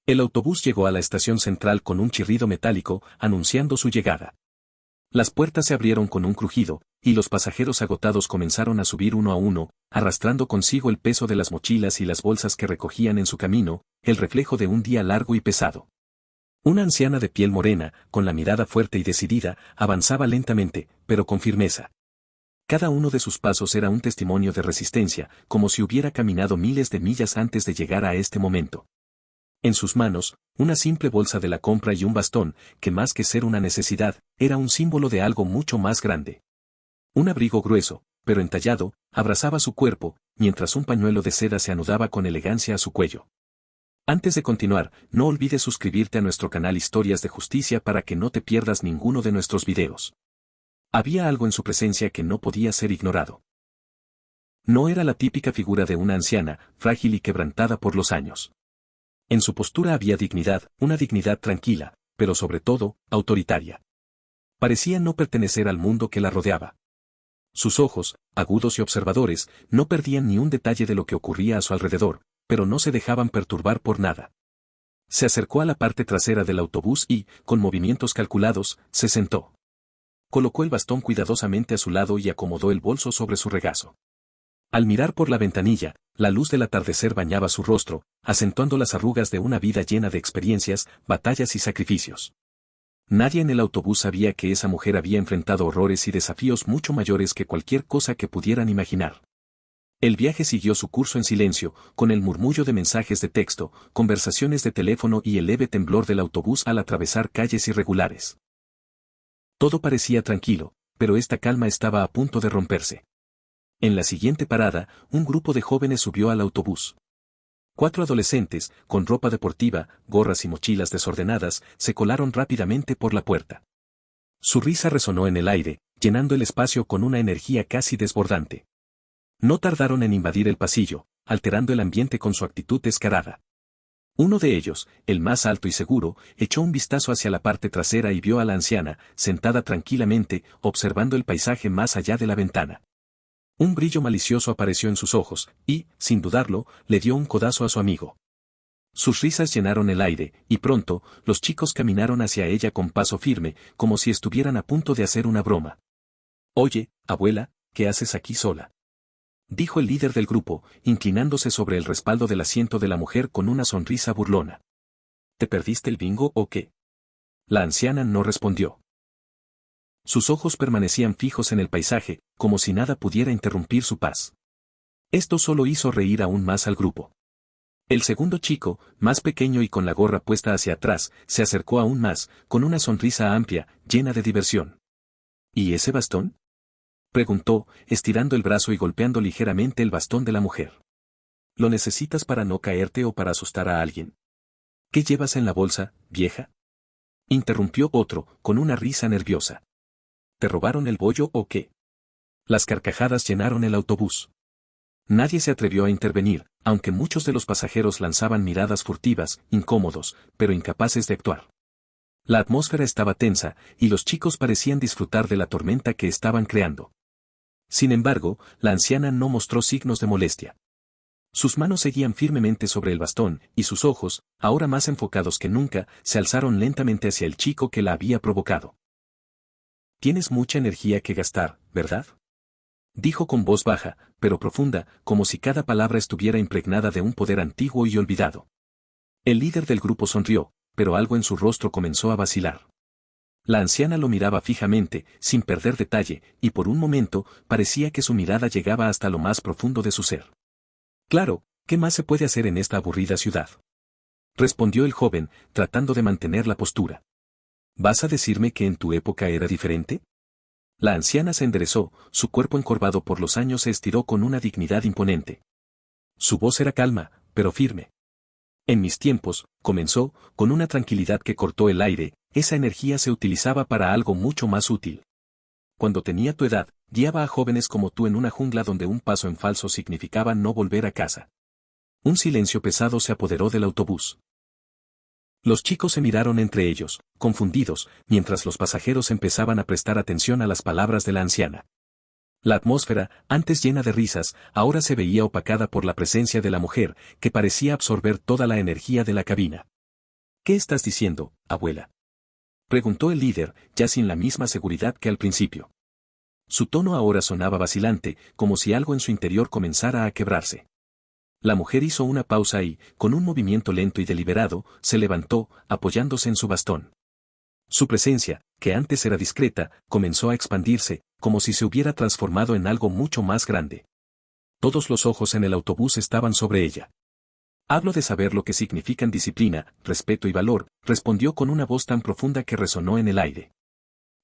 El autobús llegó a la estación central con un chirrido metálico, anunciando su llegada. Las puertas se abrieron con un crujido, y los pasajeros agotados comenzaron a subir uno a uno, arrastrando consigo el peso de las mochilas y las bolsas que recogían en su camino, el reflejo de un día largo y pesado. Una anciana de piel morena, con la mirada fuerte y decidida, avanzaba lentamente, pero con firmeza. Cada uno de sus pasos era un testimonio de resistencia, como si hubiera caminado miles de millas antes de llegar a este momento. En sus manos, una simple bolsa de la compra y un bastón, que más que ser una necesidad, era un símbolo de algo mucho más grande. Un abrigo grueso, pero entallado, abrazaba su cuerpo, mientras un pañuelo de seda se anudaba con elegancia a su cuello. Antes de continuar, no olvides suscribirte a nuestro canal Historias de Justicia para que no te pierdas ninguno de nuestros videos. Había algo en su presencia que no podía ser ignorado. No era la típica figura de una anciana, frágil y quebrantada por los años. En su postura había dignidad, una dignidad tranquila, pero sobre todo, autoritaria. Parecía no pertenecer al mundo que la rodeaba. Sus ojos, agudos y observadores, no perdían ni un detalle de lo que ocurría a su alrededor, pero no se dejaban perturbar por nada. Se acercó a la parte trasera del autobús y, con movimientos calculados, se sentó. Colocó el bastón cuidadosamente a su lado y acomodó el bolso sobre su regazo. Al mirar por la ventanilla, la luz del atardecer bañaba su rostro, acentuando las arrugas de una vida llena de experiencias, batallas y sacrificios. Nadie en el autobús sabía que esa mujer había enfrentado horrores y desafíos mucho mayores que cualquier cosa que pudieran imaginar. El viaje siguió su curso en silencio, con el murmullo de mensajes de texto, conversaciones de teléfono y el leve temblor del autobús al atravesar calles irregulares. Todo parecía tranquilo, pero esta calma estaba a punto de romperse. En la siguiente parada, un grupo de jóvenes subió al autobús. 4 adolescentes, con ropa deportiva, gorras y mochilas desordenadas, se colaron rápidamente por la puerta. Su risa resonó en el aire, llenando el espacio con una energía casi desbordante. No tardaron en invadir el pasillo, alterando el ambiente con su actitud descarada. Uno de ellos, el más alto y seguro, echó un vistazo hacia la parte trasera y vio a la anciana, sentada tranquilamente, observando el paisaje más allá de la ventana. Un brillo malicioso apareció en sus ojos, y, sin dudarlo, le dio un codazo a su amigo. Sus risas llenaron el aire, y pronto, los chicos caminaron hacia ella con paso firme, como si estuvieran a punto de hacer una broma. «Oye, abuela, ¿qué haces aquí sola?», dijo el líder del grupo, inclinándose sobre el respaldo del asiento de la mujer con una sonrisa burlona. «¿Te perdiste el bingo o qué?». La anciana no respondió. Sus ojos permanecían fijos en el paisaje, como si nada pudiera interrumpir su paz. Esto solo hizo reír aún más al grupo. El segundo chico, más pequeño y con la gorra puesta hacia atrás, se acercó aún más, con una sonrisa amplia, llena de diversión. «¿Y ese bastón?», preguntó, estirando el brazo y golpeando ligeramente el bastón de la mujer. «¿Lo necesitas para no caerte o para asustar a alguien?». «¿Qué llevas en la bolsa, vieja?», interrumpió otro, con una risa nerviosa. «¿Te robaron el bollo o qué?». Las carcajadas llenaron el autobús. Nadie se atrevió a intervenir, aunque muchos de los pasajeros lanzaban miradas furtivas, incómodos, pero incapaces de actuar. La atmósfera estaba tensa, y los chicos parecían disfrutar de la tormenta que estaban creando. Sin embargo, la anciana no mostró signos de molestia. Sus manos seguían firmemente sobre el bastón, y sus ojos, ahora más enfocados que nunca, se alzaron lentamente hacia el chico que la había provocado. «Tienes mucha energía que gastar, ¿verdad?», dijo con voz baja, pero profunda, como si cada palabra estuviera impregnada de un poder antiguo y olvidado. El líder del grupo sonrió, pero algo en su rostro comenzó a vacilar. La anciana lo miraba fijamente, sin perder detalle, y por un momento, parecía que su mirada llegaba hasta lo más profundo de su ser. «Claro, ¿qué más se puede hacer en esta aburrida ciudad?», respondió el joven, tratando de mantener la postura. «¿Vas a decirme que en tu época era diferente?». La anciana se enderezó, su cuerpo encorvado por los años se estiró con una dignidad imponente. Su voz era calma, pero firme. «En mis tiempos», comenzó, con una tranquilidad que cortó el aire, «esa energía se utilizaba para algo mucho más útil. Cuando tenía tu edad, guiaba a jóvenes como tú en una jungla donde un paso en falso significaba no volver a casa». Un silencio pesado se apoderó del autobús. Los chicos se miraron entre ellos, confundidos, mientras los pasajeros empezaban a prestar atención a las palabras de la anciana. La atmósfera, antes llena de risas, ahora se veía opacada por la presencia de la mujer, que parecía absorber toda la energía de la cabina. ¿Qué estás diciendo, abuela? Preguntó el líder, ya sin la misma seguridad que al principio. Su tono ahora sonaba vacilante, como si algo en su interior comenzara a quebrarse. La mujer hizo una pausa y, con un movimiento lento y deliberado, se levantó, apoyándose en su bastón. Su presencia, que antes era discreta, comenzó a expandirse, como si se hubiera transformado en algo mucho más grande. Todos los ojos en el autobús estaban sobre ella. Hablo de saber lo que significan disciplina, respeto y valor, respondió con una voz tan profunda que resonó en el aire.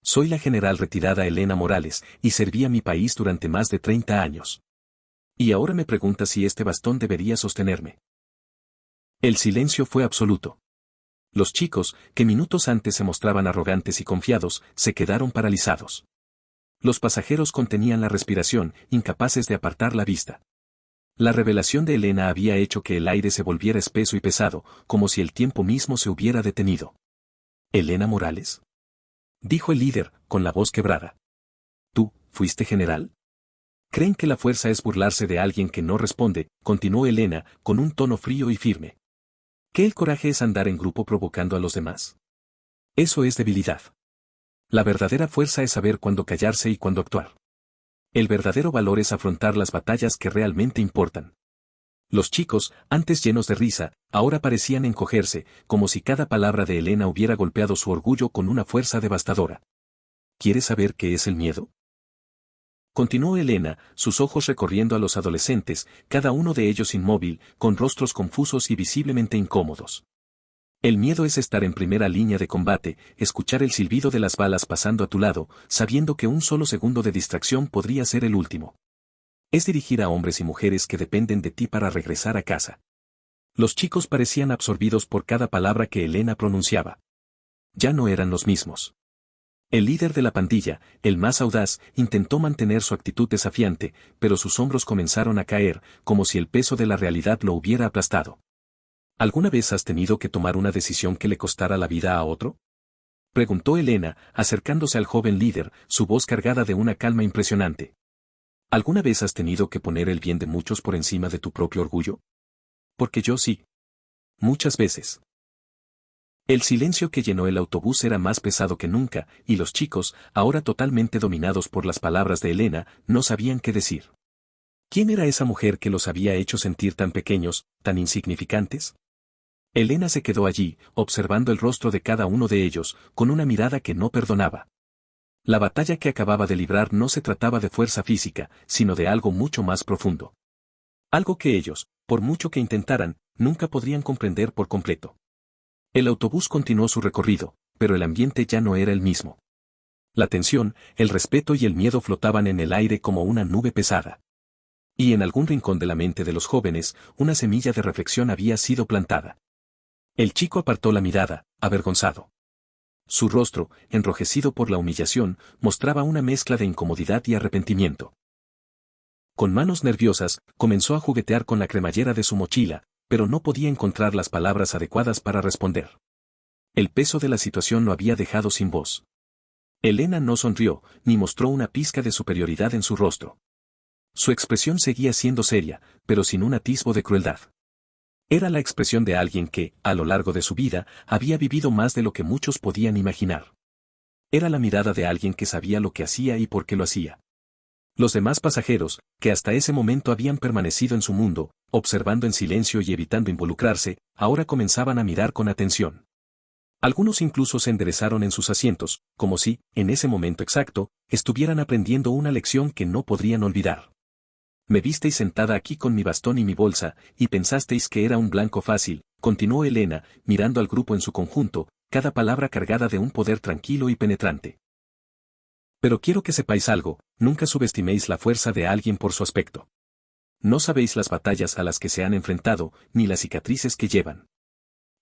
Soy la general retirada Elena Morales, y serví a mi país durante más de 30 años. Y ahora me pregunta si este bastón debería sostenerme. El silencio fue absoluto. Los chicos, que minutos antes se mostraban arrogantes y confiados, se quedaron paralizados. Los pasajeros contenían la respiración, incapaces de apartar la vista. La revelación de Elena había hecho que el aire se volviera espeso y pesado, como si el tiempo mismo se hubiera detenido. ¿Elena Morales?, dijo el líder, con la voz quebrada. ¿Tú, fuiste general? ¿Creen que la fuerza es burlarse de alguien que no responde?, continuó Elena, con un tono frío y firme. ¿Que el coraje es andar en grupo provocando a los demás? Eso es debilidad. La verdadera fuerza es saber cuándo callarse y cuándo actuar. El verdadero valor es afrontar las batallas que realmente importan. Los chicos, antes llenos de risa, ahora parecían encogerse, como si cada palabra de Elena hubiera golpeado su orgullo con una fuerza devastadora. ¿Quieres saber qué es el miedo?, continuó Elena, sus ojos recorriendo a los adolescentes, cada uno de ellos inmóvil, con rostros confusos y visiblemente incómodos. El miedo es estar en primera línea de combate, escuchar el silbido de las balas pasando a tu lado, sabiendo que un solo segundo de distracción podría ser el último. Es dirigir a hombres y mujeres que dependen de ti para regresar a casa. Los chicos parecían absorbidos por cada palabra que Elena pronunciaba. Ya no eran los mismos. El líder de la pandilla, el más audaz, intentó mantener su actitud desafiante, pero sus hombros comenzaron a caer, como si el peso de la realidad lo hubiera aplastado. ¿Alguna vez has tenido que tomar una decisión que le costara la vida a otro?, preguntó Elena, acercándose al joven líder, su voz cargada de una calma impresionante. ¿Alguna vez has tenido que poner el bien de muchos por encima de tu propio orgullo? Porque yo sí. Muchas veces. El silencio que llenó el autobús era más pesado que nunca, y los chicos, ahora totalmente dominados por las palabras de Elena, no sabían qué decir. ¿Quién era esa mujer que los había hecho sentir tan pequeños, tan insignificantes? Elena se quedó allí, observando el rostro de cada uno de ellos, con una mirada que no perdonaba. La batalla que acababa de librar no se trataba de fuerza física, sino de algo mucho más profundo. Algo que ellos, por mucho que intentaran, nunca podrían comprender por completo. El autobús continuó su recorrido, pero el ambiente ya no era el mismo. La tensión, el respeto y el miedo flotaban en el aire como una nube pesada. Y en algún rincón de la mente de los jóvenes, una semilla de reflexión había sido plantada. El chico apartó la mirada, avergonzado. Su rostro, enrojecido por la humillación, mostraba una mezcla de incomodidad y arrepentimiento. Con manos nerviosas, comenzó a juguetear con la cremallera de su mochila, pero no podía encontrar las palabras adecuadas para responder. El peso de la situación lo había dejado sin voz. Elena no sonrió, ni mostró una pizca de superioridad en su rostro. Su expresión seguía siendo seria, pero sin un atisbo de crueldad. Era la expresión de alguien que, a lo largo de su vida, había vivido más de lo que muchos podían imaginar. Era la mirada de alguien que sabía lo que hacía y por qué lo hacía. Los demás pasajeros, que hasta ese momento habían permanecido en su mundo, observando en silencio y evitando involucrarse, ahora comenzaban a mirar con atención. Algunos incluso se enderezaron en sus asientos, como si, en ese momento exacto, estuvieran aprendiendo una lección que no podrían olvidar. Me visteis sentada aquí con mi bastón y mi bolsa, y pensasteis que era un blanco fácil, continuó Elena, mirando al grupo en su conjunto, cada palabra cargada de un poder tranquilo y penetrante. Pero quiero que sepáis algo, nunca subestiméis la fuerza de alguien por su aspecto. No sabéis las batallas a las que se han enfrentado, ni las cicatrices que llevan.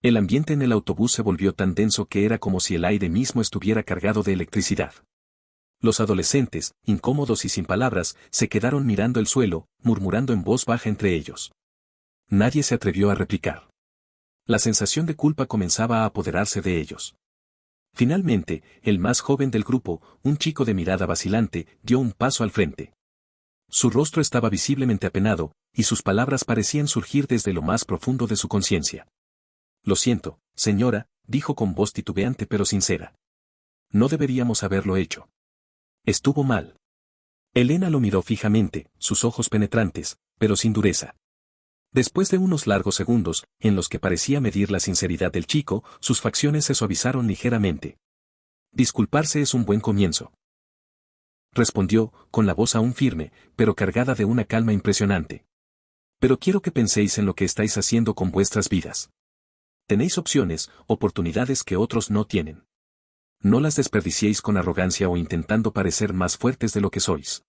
El ambiente en el autobús se volvió tan denso que era como si el aire mismo estuviera cargado de electricidad. Los adolescentes, incómodos y sin palabras, se quedaron mirando el suelo, murmurando en voz baja entre ellos. Nadie se atrevió a replicar. La sensación de culpa comenzaba a apoderarse de ellos. Finalmente, el más joven del grupo, un chico de mirada vacilante, dio un paso al frente. Su rostro estaba visiblemente apenado, y sus palabras parecían surgir desde lo más profundo de su conciencia. Lo siento, señora, dijo con voz titubeante pero sincera. No deberíamos haberlo hecho. Estuvo mal. Elena lo miró fijamente, sus ojos penetrantes, pero sin dureza. Después de unos largos segundos, en los que parecía medir la sinceridad del chico, sus facciones se suavizaron ligeramente. Disculparse es un buen comienzo. Respondió, con la voz aún firme, pero cargada de una calma impresionante. Pero quiero que penséis en lo que estáis haciendo con vuestras vidas. Tenéis opciones, oportunidades que otros no tienen. No las desperdiciéis con arrogancia o intentando parecer más fuertes de lo que sois.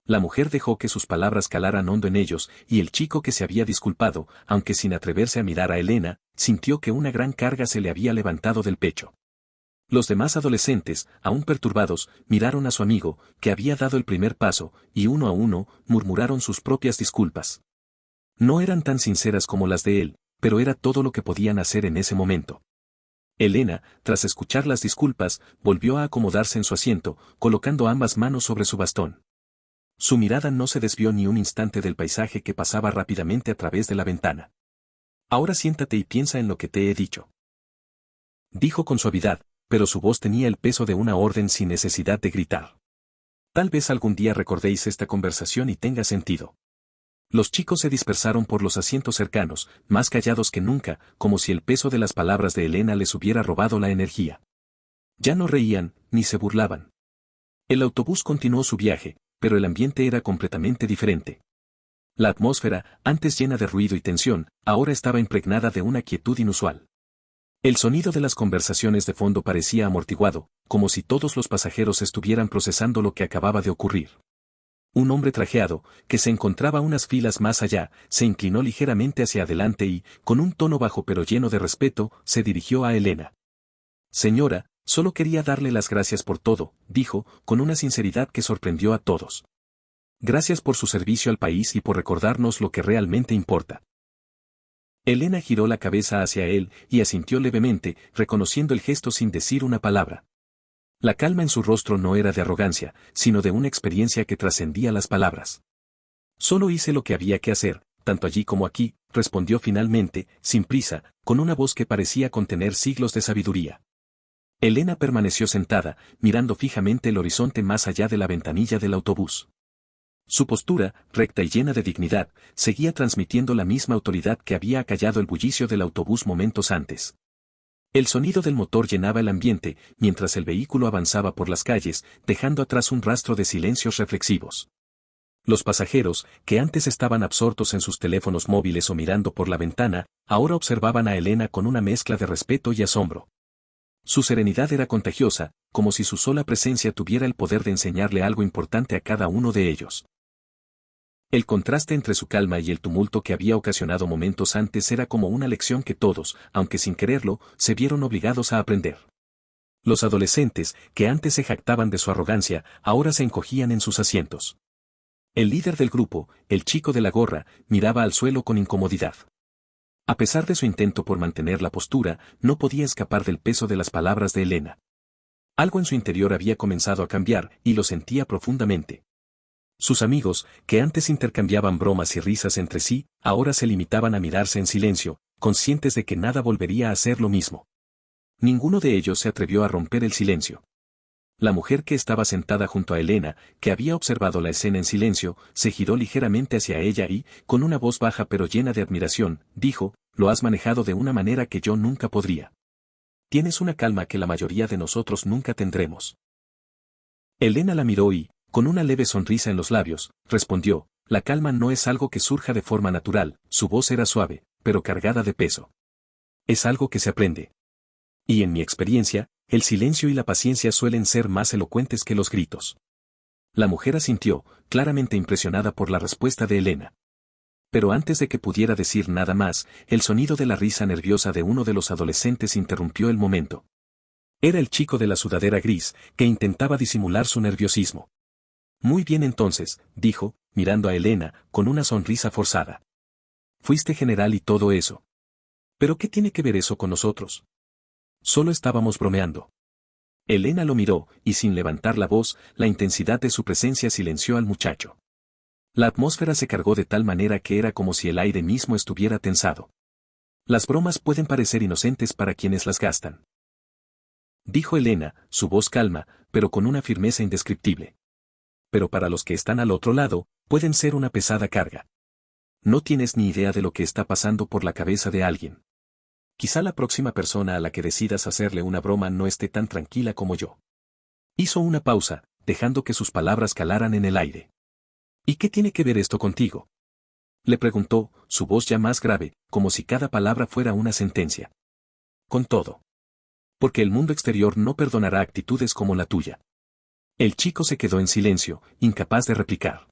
La mujer dejó que sus palabras calaran hondo en ellos, y el chico que se había disculpado, aunque sin atreverse a mirar a Elena, sintió que una gran carga se le había levantado del pecho. Los demás adolescentes, aún perturbados, miraron a su amigo, que había dado el primer paso, y uno a uno, murmuraron sus propias disculpas. No eran tan sinceras como las de él, pero era todo lo que podían hacer en ese momento. Elena, tras escuchar las disculpas, volvió a acomodarse en su asiento, colocando ambas manos sobre su bastón. Su mirada no se desvió ni un instante del paisaje que pasaba rápidamente a través de la ventana. Ahora siéntate y piensa en lo que te he dicho. Dijo con suavidad, pero su voz tenía el peso de una orden sin necesidad de gritar. Tal vez algún día recordéis esta conversación y tenga sentido. Los chicos se dispersaron por los asientos cercanos, más callados que nunca, como si el peso de las palabras de Elena les hubiera robado la energía. Ya no reían, ni se burlaban. El autobús continuó su viaje, pero el ambiente era completamente diferente. La atmósfera, antes llena de ruido y tensión, ahora estaba impregnada de una quietud inusual. El sonido de las conversaciones de fondo parecía amortiguado, como si todos los pasajeros estuvieran procesando lo que acababa de ocurrir. Un hombre trajeado, que se encontraba unas filas más allá, se inclinó ligeramente hacia adelante y, con un tono bajo pero lleno de respeto, se dirigió a Elena. Señora, solo quería darle las gracias por todo, dijo, con una sinceridad que sorprendió a todos. Gracias por su servicio al país y por recordarnos lo que realmente importa. Elena giró la cabeza hacia él y asintió levemente, reconociendo el gesto sin decir una palabra. La calma en su rostro no era de arrogancia, sino de una experiencia que trascendía las palabras. Solo hice lo que había que hacer, tanto allí como aquí, respondió finalmente, sin prisa, con una voz que parecía contener siglos de sabiduría. Elena permaneció sentada, mirando fijamente el horizonte más allá de la ventanilla del autobús. Su postura, recta y llena de dignidad, seguía transmitiendo la misma autoridad que había acallado el bullicio del autobús momentos antes. El sonido del motor llenaba el ambiente, mientras el vehículo avanzaba por las calles, dejando atrás un rastro de silencios reflexivos. Los pasajeros, que antes estaban absortos en sus teléfonos móviles o mirando por la ventana, ahora observaban a Elena con una mezcla de respeto y asombro. Su serenidad era contagiosa, como si su sola presencia tuviera el poder de enseñarle algo importante a cada uno de ellos. El contraste entre su calma y el tumulto que había ocasionado momentos antes era como una lección que todos, aunque sin quererlo, se vieron obligados a aprender. Los adolescentes, que antes se jactaban de su arrogancia, ahora se encogían en sus asientos. El líder del grupo, el chico de la gorra, miraba al suelo con incomodidad. A pesar de su intento por mantener la postura, no podía escapar del peso de las palabras de Elena. Algo en su interior había comenzado a cambiar, y lo sentía profundamente. Sus amigos, que antes intercambiaban bromas y risas entre sí, ahora se limitaban a mirarse en silencio, conscientes de que nada volvería a ser lo mismo. Ninguno de ellos se atrevió a romper el silencio. La mujer que estaba sentada junto a Elena, que había observado la escena en silencio, se giró ligeramente hacia ella y, con una voz baja pero llena de admiración, dijo, «Lo has manejado de una manera que yo nunca podría. Tienes una calma que la mayoría de nosotros nunca tendremos». Elena la miró y, con una leve sonrisa en los labios, respondió, «La calma no es algo que surja de forma natural», su voz era suave, pero cargada de peso. «Es algo que se aprende. Y en mi experiencia, el silencio y la paciencia suelen ser más elocuentes que los gritos». La mujer asintió, claramente impresionada por la respuesta de Elena. Pero antes de que pudiera decir nada más, el sonido de la risa nerviosa de uno de los adolescentes interrumpió el momento. Era el chico de la sudadera gris, que intentaba disimular su nerviosismo. «Muy bien entonces», dijo, mirando a Elena, con una sonrisa forzada. «Fuiste general y todo eso. ¿Pero qué tiene que ver eso con nosotros? Solo estábamos bromeando». Elena lo miró, y sin levantar la voz, la intensidad de su presencia silenció al muchacho. La atmósfera se cargó de tal manera que era como si el aire mismo estuviera tensado. Las bromas pueden parecer inocentes para quienes las gastan. Dijo Elena, su voz calma, pero con una firmeza indescriptible. Pero para los que están al otro lado, pueden ser una pesada carga. No tienes ni idea de lo que está pasando por la cabeza de alguien. Quizá la próxima persona a la que decidas hacerle una broma no esté tan tranquila como yo. Hizo una pausa, dejando que sus palabras calaran en el aire. ¿Y qué tiene que ver esto contigo? Le preguntó, su voz ya más grave, como si cada palabra fuera una sentencia. Con todo. Porque el mundo exterior no perdonará actitudes como la tuya. El chico se quedó en silencio, incapaz de replicar.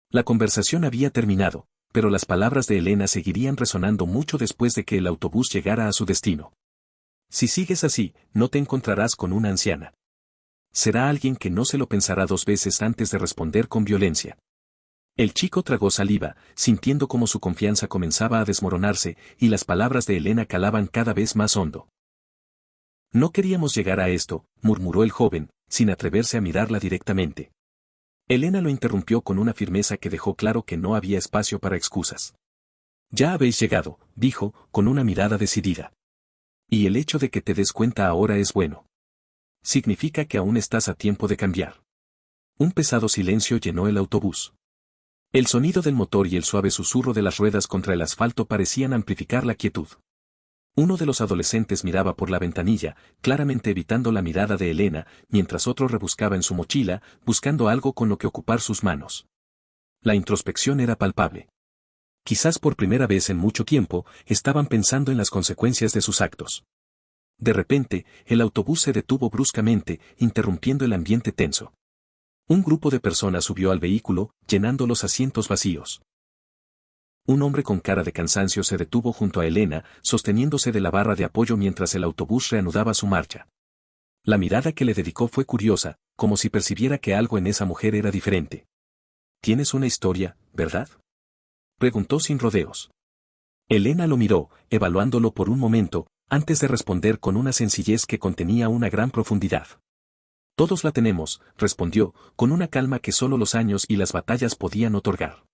La conversación había terminado, pero las palabras de Elena seguirían resonando mucho después de que el autobús llegara a su destino. Si sigues así, no te encontrarás con una anciana. Será alguien que no se lo pensará dos veces antes de responder con violencia. El chico tragó saliva, sintiendo cómo su confianza comenzaba a desmoronarse, y las palabras de Elena calaban cada vez más hondo. No queríamos llegar a esto, murmuró el joven, sin atreverse a mirarla directamente. Elena lo interrumpió con una firmeza que dejó claro que no había espacio para excusas. Ya habéis llegado, dijo, con una mirada decidida. Y el hecho de que te des cuenta ahora es bueno. Significa que aún estás a tiempo de cambiar. Un pesado silencio llenó el autobús. El sonido del motor y el suave susurro de las ruedas contra el asfalto parecían amplificar la quietud. Uno de los adolescentes miraba por la ventanilla, claramente evitando la mirada de Elena, mientras otro rebuscaba en su mochila, buscando algo con lo que ocupar sus manos. La introspección era palpable. Quizás por primera vez en mucho tiempo, estaban pensando en las consecuencias de sus actos. De repente, el autobús se detuvo bruscamente, interrumpiendo el ambiente tenso. Un grupo de personas subió al vehículo, llenando los asientos vacíos. Un hombre con cara de cansancio se detuvo junto a Elena, sosteniéndose de la barra de apoyo mientras el autobús reanudaba su marcha. La mirada que le dedicó fue curiosa, como si percibiera que algo en esa mujer era diferente. «Tienes una historia, ¿verdad?», preguntó sin rodeos. Elena lo miró, evaluándolo por un momento, antes de responder con una sencillez que contenía una gran profundidad. «Todos la tenemos», respondió, con una calma que solo los años y las batallas podían otorgar.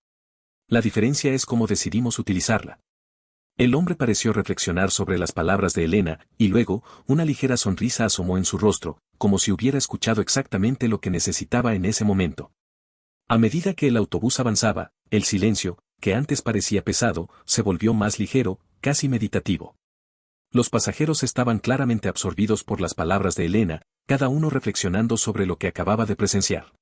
La diferencia es cómo decidimos utilizarla. El hombre pareció reflexionar sobre las palabras de Elena, y luego, una ligera sonrisa asomó en su rostro, como si hubiera escuchado exactamente lo que necesitaba en ese momento. A medida que el autobús avanzaba, el silencio, que antes parecía pesado, se volvió más ligero, casi meditativo. Los pasajeros estaban claramente absorbidos por las palabras de Elena, cada uno reflexionando sobre lo que acababa de presenciar.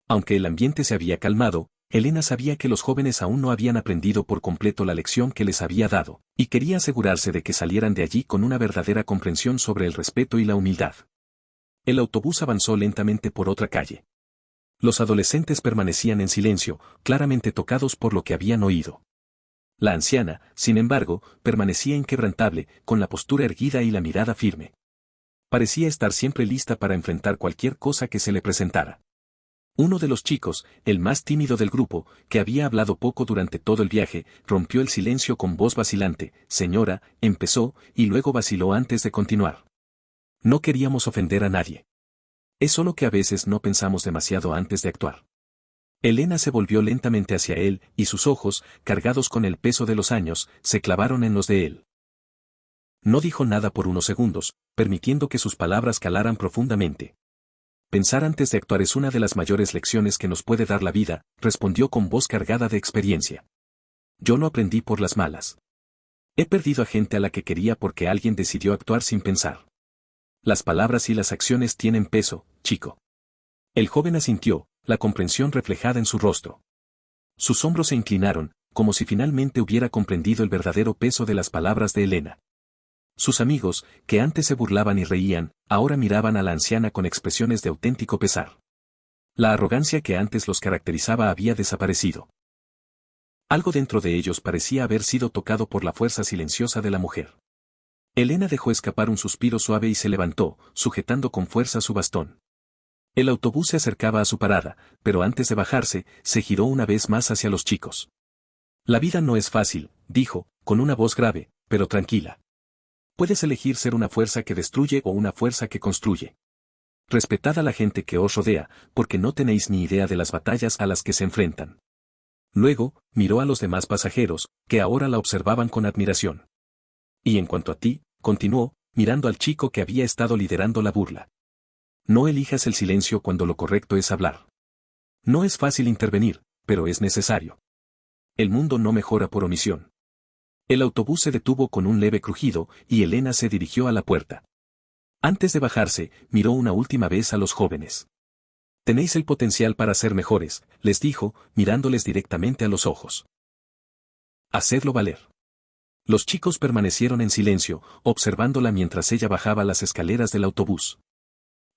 Aunque el ambiente se había calmado, Elena sabía que los jóvenes aún no habían aprendido por completo la lección que les había dado, y quería asegurarse de que salieran de allí con una verdadera comprensión sobre el respeto y la humildad. El autobús avanzó lentamente por otra calle. Los adolescentes permanecían en silencio, claramente tocados por lo que habían oído. La anciana, sin embargo, permanecía inquebrantable, con la postura erguida y la mirada firme. Parecía estar siempre lista para enfrentar cualquier cosa que se le presentara. Uno de los chicos, el más tímido del grupo, que había hablado poco durante todo el viaje, rompió el silencio con voz vacilante. «Señora», empezó, y luego vaciló antes de continuar. «No queríamos ofender a nadie. Es solo que a veces no pensamos demasiado antes de actuar». Elena se volvió lentamente hacia él, y sus ojos, cargados con el peso de los años, se clavaron en los de él. No dijo nada por unos segundos, permitiendo que sus palabras calaran profundamente. «Pensar antes de actuar es una de las mayores lecciones que nos puede dar la vida», respondió con voz cargada de experiencia. «Yo lo aprendí por las malas. He perdido a gente a la que quería porque alguien decidió actuar sin pensar. Las palabras y las acciones tienen peso, chico». El joven asintió, la comprensión reflejada en su rostro. Sus hombros se inclinaron, como si finalmente hubiera comprendido el verdadero peso de las palabras de Elena. Sus amigos, que antes se burlaban y reían, ahora miraban a la anciana con expresiones de auténtico pesar. La arrogancia que antes los caracterizaba había desaparecido. Algo dentro de ellos parecía haber sido tocado por la fuerza silenciosa de la mujer. Elena dejó escapar un suspiro suave y se levantó, sujetando con fuerza su bastón. El autobús se acercaba a su parada, pero antes de bajarse, se giró una vez más hacia los chicos. «La vida no es fácil», dijo, con una voz grave, pero tranquila. «Puedes elegir ser una fuerza que destruye o una fuerza que construye. Respetad a la gente que os rodea, porque no tenéis ni idea de las batallas a las que se enfrentan. Luego, miró a los demás pasajeros, que ahora la observaban con admiración. Y en cuanto a ti, continuó, mirando al chico que había estado liderando la burla. No elijas el silencio cuando lo correcto es hablar. No es fácil intervenir, pero es necesario. El mundo no mejora por omisión. El autobús se detuvo con un leve crujido y Elena se dirigió a la puerta. Antes de bajarse, miró una última vez a los jóvenes. Tenéis el potencial para ser mejores, les dijo, mirándoles directamente a los ojos. Hacedlo valer. Los chicos permanecieron en silencio, observándola mientras ella bajaba las escaleras del autobús.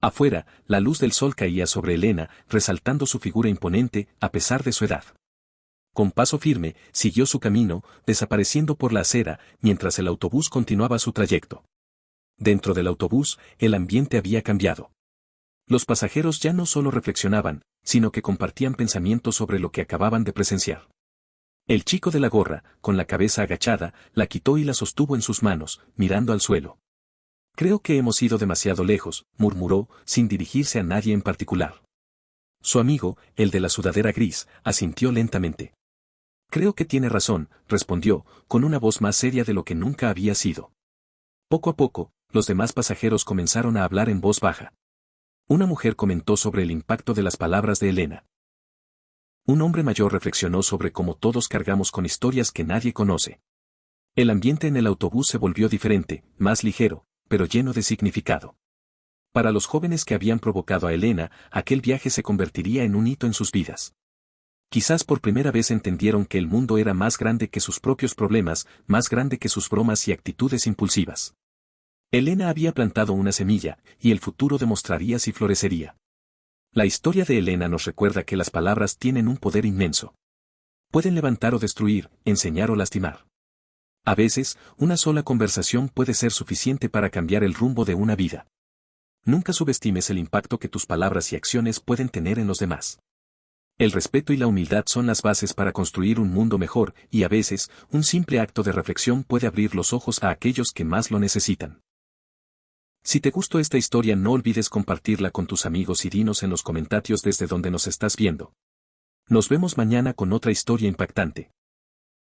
Afuera, la luz del sol caía sobre Elena, resaltando su figura imponente, a pesar de su edad. Con paso firme, siguió su camino, desapareciendo por la acera, mientras el autobús continuaba su trayecto. Dentro del autobús, el ambiente había cambiado. Los pasajeros ya no solo reflexionaban, sino que compartían pensamientos sobre lo que acababan de presenciar. El chico de la gorra, con la cabeza agachada, la quitó y la sostuvo en sus manos, mirando al suelo. Creo que hemos ido demasiado lejos, murmuró, sin dirigirse a nadie en particular. Su amigo, el de la sudadera gris, asintió lentamente. Creo que tiene razón, respondió, con una voz más seria de lo que nunca había sido. Poco a poco, los demás pasajeros comenzaron a hablar en voz baja. Una mujer comentó sobre el impacto de las palabras de Elena. Un hombre mayor reflexionó sobre cómo todos cargamos con historias que nadie conoce. El ambiente en el autobús se volvió diferente, más ligero, pero lleno de significado. Para los jóvenes que habían provocado a Elena, aquel viaje se convertiría en un hito en sus vidas. Quizás por primera vez entendieron que el mundo era más grande que sus propios problemas, más grande que sus bromas y actitudes impulsivas. Elena había plantado una semilla, y el futuro demostraría si florecería. La historia de Elena nos recuerda que las palabras tienen un poder inmenso. Pueden levantar o destruir, enseñar o lastimar. A veces, una sola conversación puede ser suficiente para cambiar el rumbo de una vida. Nunca subestimes el impacto que tus palabras y acciones pueden tener en los demás. El respeto y la humildad son las bases para construir un mundo mejor, y a veces, un simple acto de reflexión puede abrir los ojos a aquellos que más lo necesitan. Si te gustó esta historia, no olvides compartirla con tus amigos y dinos en los comentarios desde donde nos estás viendo. Nos vemos mañana con otra historia impactante.